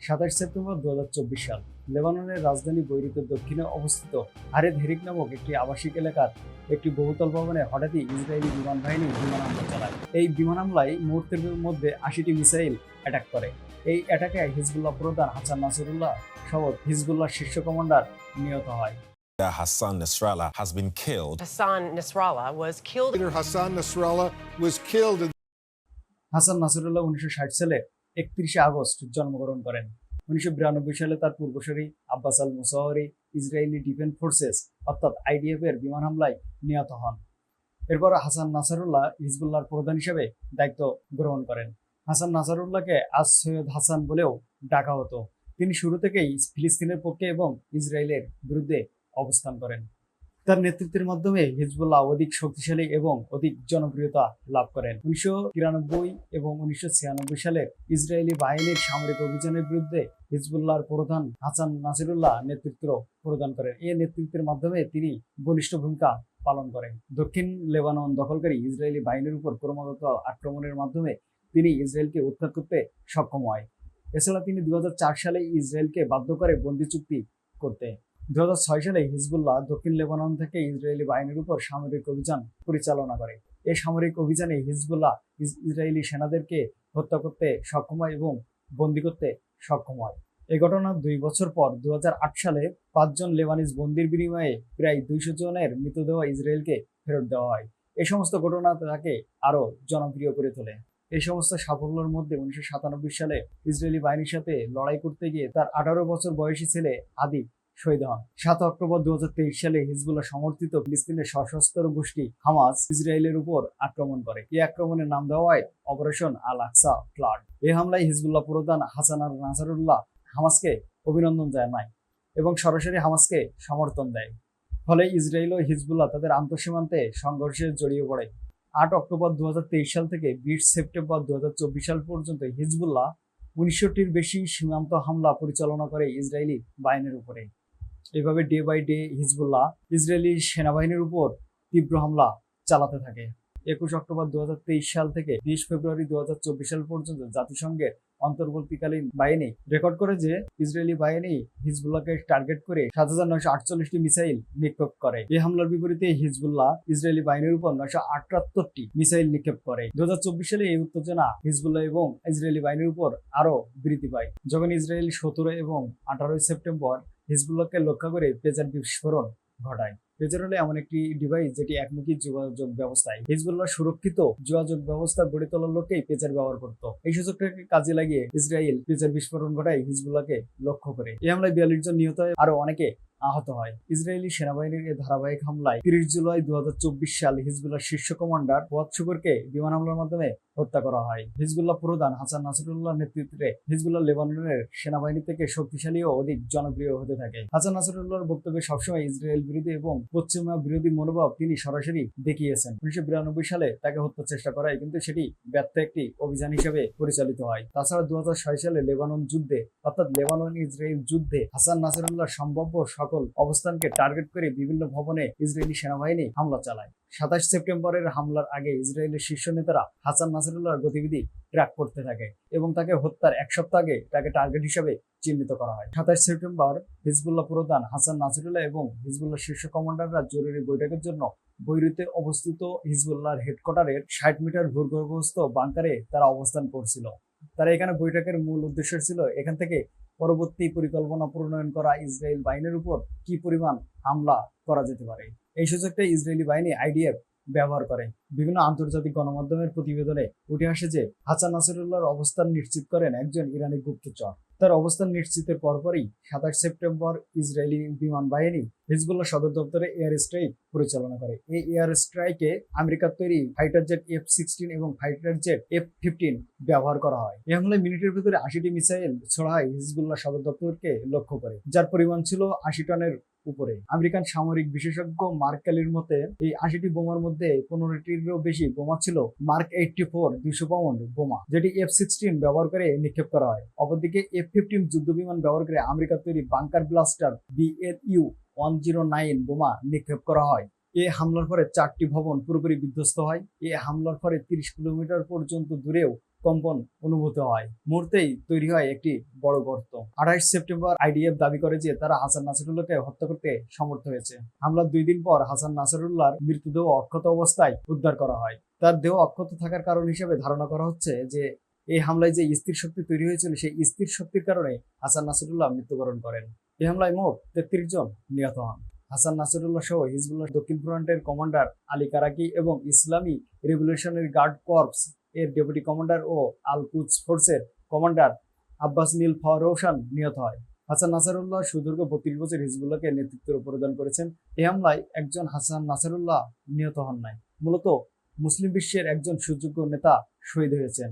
27 September 2024 সাল লেবাননের রাজধানী বৈরুতের দক্ষিণে অবস্থিত হারেদ হেরিক নামক একটি আবাসিক এলাকার একটি বহুতল ভবনে হঠাৎই ইসরায়েলি বিমান বাহিনী বিমান হামলা চালায়। এই বিমান হামলায় মুহূর্তের মধ্যে 80টি মিসাইল অ্যাটাক করে। এই অ্যাটাকে হিজবুল্লাহ প্রধান হাসান নাসরুল্লাহ সহ হিজবুল্লাহর শীর্ষ কমান্ডার নিহত হয়। Hassan Nasrallah has been killed. Hassan Nasrallah was killed. Hassan Nasrallah was killed. Hasan Nasrullah 1960 সালে 31শে আগস্ট জন্মগ্রহণ করেন। 1992 সালে তার পূর্বসূরি আব্বাস আল মুসাওয়ারি ইসরায়েলি ডিফেন্স ফোর্সেস অর্থাৎ আইডিএফ এর বিমান হামলায় নিহত হন। এরপর হাসান নাসরুল্লাহ হিজবুল্লাহর প্রধান হিসেবে দায়িত্ব গ্রহণ করেন। হাসান নাসরুল্লাহকে আজ সৈয়দ হাসান বলেও ডাকা হতো। তিনি শুরু থেকেই ফিলিস্তিনের পক্ষে এবং ইসরায়েলের বিরুদ্ধে অবস্থান করেন। তার নেতৃত্বের মাধ্যমে হিজবুল্লাহ অধিক শক্তিশালী এবং অধিক জনপ্রিয়তা লাভ করেন। 1993 এবং 1996 সালে ইসরায়েলি বাহিনীর সামরিক অভিযানের বিরুদ্ধে হিজবুল্লাহর প্রধান হাসান নাসরুল্লাহ নেতৃত্ব প্রদান করেন। এই নেতৃত্বের মাধ্যমে তিনি বলিষ্ঠ ভূমিকা পালন করেন। দক্ষিণ লেবানন দখলকারী ইসরায়েলি বাহিনীর উপর ক্রমাগত আক্রমণের মাধ্যমে তিনি ইসরায়েলকে উৎখাত করতে সক্ষম হয়। এছাড়া তিনি 2004 সালে ইসরায়েলকে বাধ্য করে বন্দী চুক্তি করতে। 2006 সালে হিজবুল্লাহ দক্ষিণ লেবানন থেকে ইসরায়েলি বাহিনীর উপর সামরিক অভিযান পরিচালনা করে। এই সামরিক অভিযানে হিজবুল্লাহ ইসরায়েলি সেনাদেরকে হত্যা করতে সক্ষম হয় এবং বন্দী করতে সক্ষম হয়। এই ঘটনার 2 বছর পর 2008 সালে 5 জন লেবানিজ বন্দির বিনিময়ে প্রায় 200 জনের মৃতদেহ ইসরায়েলকে ফেরত দেওয়া হয়। এই সমস্ত ঘটনা তাকে আরো জনপ্রিয় করে তোলে। এই সমস্ত সাফল্যের মধ্যে 1997 সালে ইসরায়েলি বাহিনীর সাথে লড়াই করতে গিয়ে তার 18 বছর বয়সী ছেলে আদি শহীদ হন। 7 অক্টোবর 2023 সালে হিজবুল্লাহ সমর্থিত ফিলিস্তিনের সশস্ত্র গোষ্ঠী হামাস ইসরায়েলের উপর আক্রমণ করে। এই আক্রমণের নাম দেওয়া হয় অপারেশন আল আকসা ফ্লাড। এই হামলায় হিজবুল্লাহ প্রধান হাসান নাসরুল্লাহ হামাসকে অভিনন্দন জানায় এবং সরাসরি হামাসকে সমর্থন দেয়। ফলে ইসরায়েল ও হিজবুল্লাহ তাদের আন্তঃসীমান্তে সংঘর্ষে জড়িয়ে পড়ে। 8 অক্টোবর 2023 সাল থেকে 20 সেপ্টেম্বর 2024 সাল পর্যন্ত হিজবুল্লাহ 1900টির বেশি সীমান্ত হামলা পরিচালনা করে ইসরায়েলি বাহিনীর উপরে। এভাবে ডে বাই ডে হিজবুল্লাহ ইসরায়েলি সেনাবাহিনীর উপর তীব্র হামলা চালাতে থাকে। 21 অক্টোবর 2023 সাল থেকে 20 ফেব্রুয়ারি 2024 সাল পর্যন্ত জাতিসংঘের অন্তর্বর্তীকালীন বাহিনী রেকর্ড করে যে ইসরায়েলি বাহিনী হিজবুল্লাহকে টার্গেট করে 7948টি মিসাইল নিক্ষেপ করে। এই হামলার বিপরীতে হিজবুল্লাহ ইসরায়েলি বাহিনীর উপর 978টি মিসাইল নিক্ষেপ করে। 2024 সালে এই উত্তেজনা হিজবুল্লাহ এবং ইসরায়েলি বাহিনীর উপর আরো বৃদ্ধি পায় যখন ইসরায়েল 17 এবং 18 সেপ্টেম্বর হিজবুল্লাহকে লক্ষ্য করে পেজার বিস্ফোরণ ঘটায়। পেজার হলো এমন একটি ডিভাইস যেটি একমুখী যোগাযোগ ব্যবস্থায় হিজবুল্লাহ সুরক্ষিত যোগাযোগ ব্যবস্থা গড়ে তোলার লক্ষ্যেই পেজার ব্যবহার করত। এই সুযোগটাকে কাজে লাগিয়ে ইসরায়েল পেজার বিস্ফোরণ ঘটায় হিজবুল্লাহকে লক্ষ্য করে। এই হামলায় 42 জন নিহত হয়, আরো অনেকে আহত হয়। ইসরায়েলি সেনাবাহিনীর এই ধারাবাহিক হামলায় 30 জুলাই 2024 সালে হিজবুল্লাহর শীর্ষ কমান্ডার ফুয়াদ শুকুরকে বিমান হামলার মাধ্যমে হত্যা করা হয়। হিজবুল্লাহ প্রধান হাসান নাসরুল্লাহর নেতৃত্বে হিজবুল্লাহ লেবাননের সেনাবাহিনী থেকে শক্তিশালী ও অধিক জনপ্রিয় হতে থাকে। হাসান নাসরুল্লাহর বক্তব্যে সবসময় ইসরায়েল বিরোধী এবং পশ্চিমা বিরোধী মনোভাব তিনি সরাসরি দেখিয়েছেন। 1992 সালে তাকে হত্যার চেষ্টা করা হয়, কিন্তু সেটি ব্যর্থ একটি অভিযান হিসেবে পরিচালিত হয়। তাছাড়া 2006 সালে লেবানন যুদ্ধে অর্থাৎ লেবানন ইসরায়েল যুদ্ধে হাসান নাসরুল্লাহ সম্ভাব্য সকল অবস্থানকে টার্গেট করে বিভিন্ন ভবনে ইসরায়েলি সেনাবাহিনী হামলা চালায়। 27 সেপ্টেম্বরের হামলার আগে ইসরায়েলের শীর্ষ নেতারা হাসান নাসরুল্লাহর গতিবিধি ট্র্যাক করতে থাকে এবং তাকে হত্যার 1 সপ্তাহ আগে তাকে টার্গেট হিসেবে চিহ্নিত করা হয়। 27 সেপ্টেম্বর হিজবুল্লাহ প্রধান হাসান নাসরুল্লাহ এবং হিজবুল্লাহ শীর্ষ কমান্ডাররা জরুরি বৈঠকের জন্য বৈরুতে অবস্থিত হিজবুল্লাহর হেডকোয়ার্টারের 60 মিটার ভূগর্ভস্থ বাংকারে তারা অবস্থান করছিল। তারা এখানে বৈঠকের মূল উদ্দেশ্য ছিল এখান থেকে পরবর্তী পরিকল্পনা প্রণয়ন করা ইসরায়েল বাহিনীর উপর কি পরিমাণ হামলা করা যেতে পারে। এই সুযোগটা ইসরায়েলি বাহিনী আইডিএফ ব্যবহার করে। বিভিন্ন আন্তর্জাতিক গণমাধ্যমের প্রতিবেদনে উঠে আসে যে হাসান নাসরুল্লাহর অবস্থান নিশ্চিত করেন একজন ইরানি গুপ্তচর। তার অবস্থান নিশ্চিতের পরপরই 27 সেপ্টেম্বর ইসরায়েলি বিমান বাহিনী হিজবুল্লাহ সদর দপ্তরে এয়ার স্ট্রাইক পরিচালনা করে। এই এয়ার স্ট্রাইকে আমেরিকার তৈরি ফাইটার জেট F-16 এবং ফাইটার জেট F-15 ব্যবহার করা হয়। এই হামলায় মিনিটের ভিতরে 80টি মিসাইল ছোড়া হয় হিজবুল্লাহ সদর দপ্তরকে লক্ষ্য করে, যার পরিমাণ ছিল 80 টনের উপরে। আমেরিকান সামরিক বিশেষজ্ঞ মার্ক ক্যালির মতে এই 80টি বোমার মধ্যে 15টিরও বেশি বোমা ছিল মার্ক 84 200 পাউন্ড বোমা, যেটি F-16 ব্যবহার করে নিক্ষেপ করা হয়। অপরদিকে F-15 যুদ্ধ বিমান ব্যবহার করে আমেরিকার তৈরি বাংকার ব্লাস্টার BLU-109 বোমা নিক্ষেপ করা হয়। এই হামলার পরে 4টি ভবন পুরোপুরি বিধ্বস্ত হয়। এই হামলার পরে 30 কিলোমিটার পর্যন্ত দূরেও কম্পন অনুভূত হয়। মুহূর্তেই তৈরি হয় একটি বড় গর্ত। 28 সেপ্টেম্বর আইডিএফ দাবি করে যে তারা হাসান নাসরুল্লাহকে হত্যা করতে সমর্থ হয়েছে। হামলার 2 দিন পর হাসান নাসরুল্লাহর মৃতদেহ অক্ষত অবস্থায় উদ্ধার করা হয়। তার দেহ অক্ষত থাকার কারণ হিসেবে ধারণা করা হচ্ছে যে এই হামলায় যে স্থির শক্তি তৈরি হয়েছিল সেই স্থির শক্তির কারণে হাসান নাসরুল্লাহ মৃত্যুবরণ করেন। এই হামলায় মোট 33 জন নিহত হন। হাসান নাসরুল্লাহ সহ হিজবুল্লাহ দক্ষিণ ফ্রন্টের কমান্ডার আলী কারাকি এবং ইসলামী রেভলিউশনারি গার্ড কর্পস এর ডেপুটি কমান্ডার ও আল কুদস ফোর্সের কমান্ডার আব্বাস নীল ফারৌসান নিহত হয়। হাসান নাসরুল্লাহ সুদীর্ঘ 32 বছর হিজবুল্লাহকে নেতৃত্ব প্রদান করেছেন। এই হামলায় একজন হাসান নাসরুল্লাহ নিহত হন নাই। মূলত মুসলিম বিশ্বের একজন সুযোগ্য নেতা শহীদ হয়েছেন।